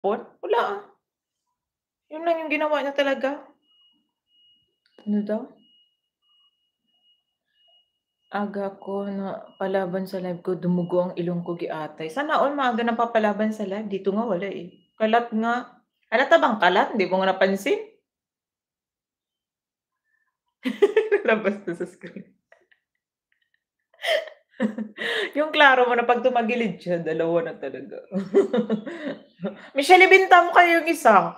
Wala, yun lang yung ginawa niya talaga. Ano daw? Aga ko na palaban sa live ko, dumugo ang ilong ko giatay. Sana all maaga napapalaban sa live, dito nga wala, eh. Kalat nga. Halata bang kalat, hindi mo nga napansin? Labas na sa screen. Yung klaro mo na 'pag tumagilid siya, dalawa na talaga. Michelle, ibenta mo kaya yung isa.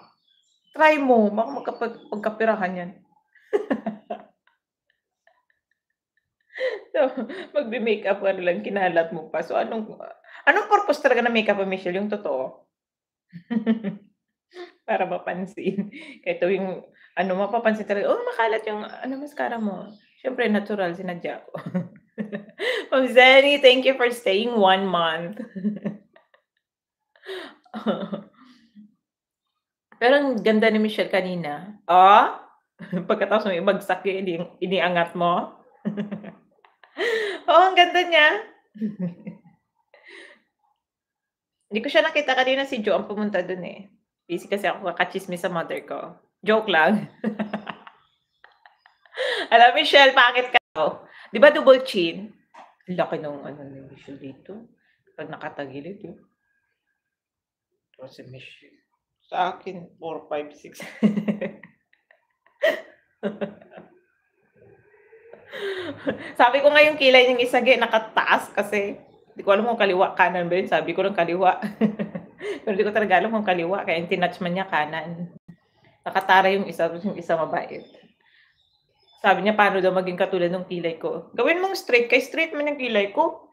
Try mo, baka magkapirahan yan. So, magme-makeup ka na lang kinalat mo pa. So, anong purpose talaga ng makeup mo, Michelle, yung totoo? Para mapansin. Ito yung mapapansin talaga, "Oh, makalat yung mascara mo." Siyempre natural, sinadya ko. Ma'am Zenny, thank you for staying 1 month. Pero ang ganda ni Michelle kanina. Pagkatapos mo ibagsak yung iniangat mo. Oo, ang ganda niya. Hindi ko siya nakita kanina, si Jo ang pumunta dun, eh. Busy kasi ako kakatsismis sa mother ko. Joke lang. Hala, Michelle, pangit ka daw. 'Di ba double chin? Ang laki nung ni Michelle dito, 'pag nakatagilid, oh. Tapos si Michelle, sa akin 4, 5, 6. Sabi ko nga yung kilay ng isa nakataas kasi. Di ko alam kung kaliwa, kanan ba yun, sabi ko ng kaliwa. Pero di ko talaga alam kung kaliwa kaya yung tinouch man niya kanan. Nakatara yung isa, tapos yung isa mabait. Sabi niya paano daw maging katulad ng kilay ko. Gawin mong straight, kay straight man yung kilay ko.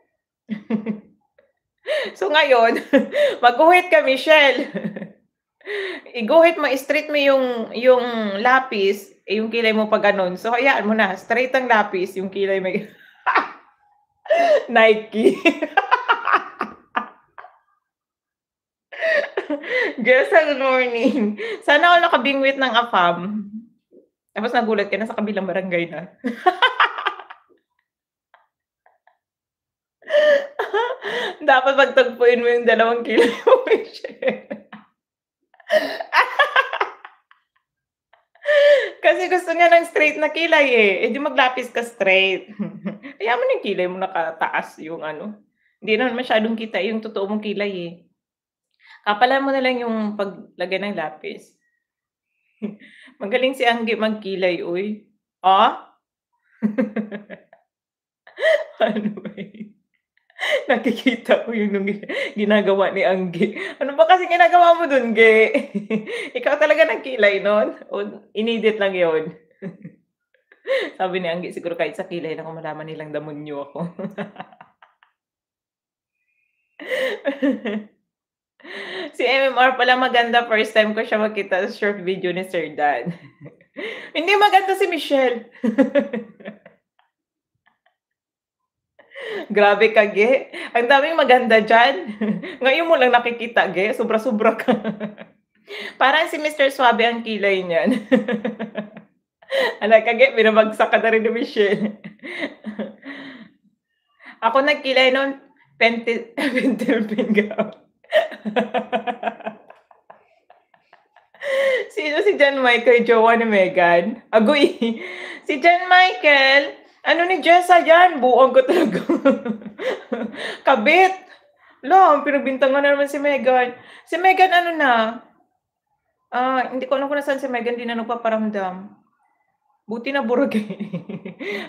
So ngayon, magguhit ka, Michelle. Iguhit mo, straight mo yung lapis, yung kilay mo pa gano'n. So hayaan mo na, straight ang lapis, yung kilay may Nike. Girls, good morning. Sana all nakabingwit ng AFAM. Tapos nagulat ka nasa kabilang barangay na. Dapat pagtagpuin mo yung 2 kilay mo, Michelle. Kasi gusto niya ng straight na kilay, eh. Eh, di maglapis ka straight. Hayaan mo na yung kilay mo nakataas yung hindi naman masyadong kita yung totoo mong kilay, eh. Kapalan mo na lang yung paglagay ng lapis. Magaling si Anggi magkilay, uy. Ano ba yun? Nakikita ko yung ginagawa ni Anggi. Ano ba kasing ginagawa mo dun, Ge? Ikaw talaga nagkilay nun o inedit lang yun? Sabi ni Anggi siguro kahit sa kilay lang kung malaman nilang damonyo ako. Si MMR pala maganda, first time ko siya makita sa short video ni Sir Dan. Hindi, maganda si Michelle. Grabe ka, Ge. Ang daming maganda diyan. Ngayon mo lang nakikita, Ge, sobra-sobra ka. Parang si Mr. Suabe ang kilay niyan. Hala ka, Ge, binabagsak ka na rin ni Michelle. Ako nagkilay nun, pentel pen. Sino si John Michael, jowa ni Megan? Agoy, si John Michael, ano ni Jessa yan, buang ko talaga. Kabit. Hala, pinagbintangan na naman si Megan. Si Megan hindi ko alam kung nasaan si Megan, 'di na nagpaparamdam. Buti nabura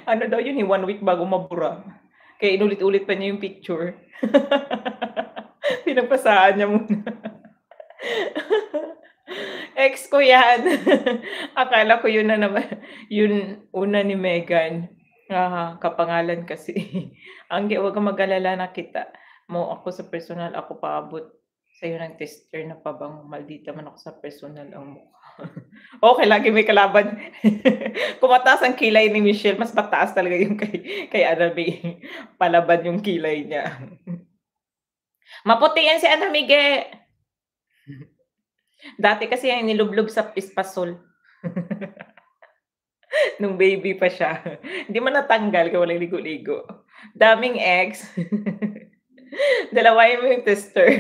ano daw yun, 1 week bago mabura. Kaya inulit-ulit pa niya yung picture. Pinagpasahan niya muna. Ex ko yan. Akala ko yun na naman, yun una ni Megan. Kapangalan kasi. Anggi, huwag kang mag-alala, nakita mo ako sa personal, ako paabot sa'yo ng tester na pabango, maldita man ako sa personal ang mukha. Okey, lagi may kalaban. Kung mataas ang kilay ni Michelle, mas mataas talaga yung kay Annabelle, palaban yung kilay niya. Maputi yan si Annabelle. Dati kasi yan nilublob sa Pispasol. Nung baby pa siya. Hindi man natanggal kaya walang ligo-ligo. Daming ex. Dalawahin mo yung tester.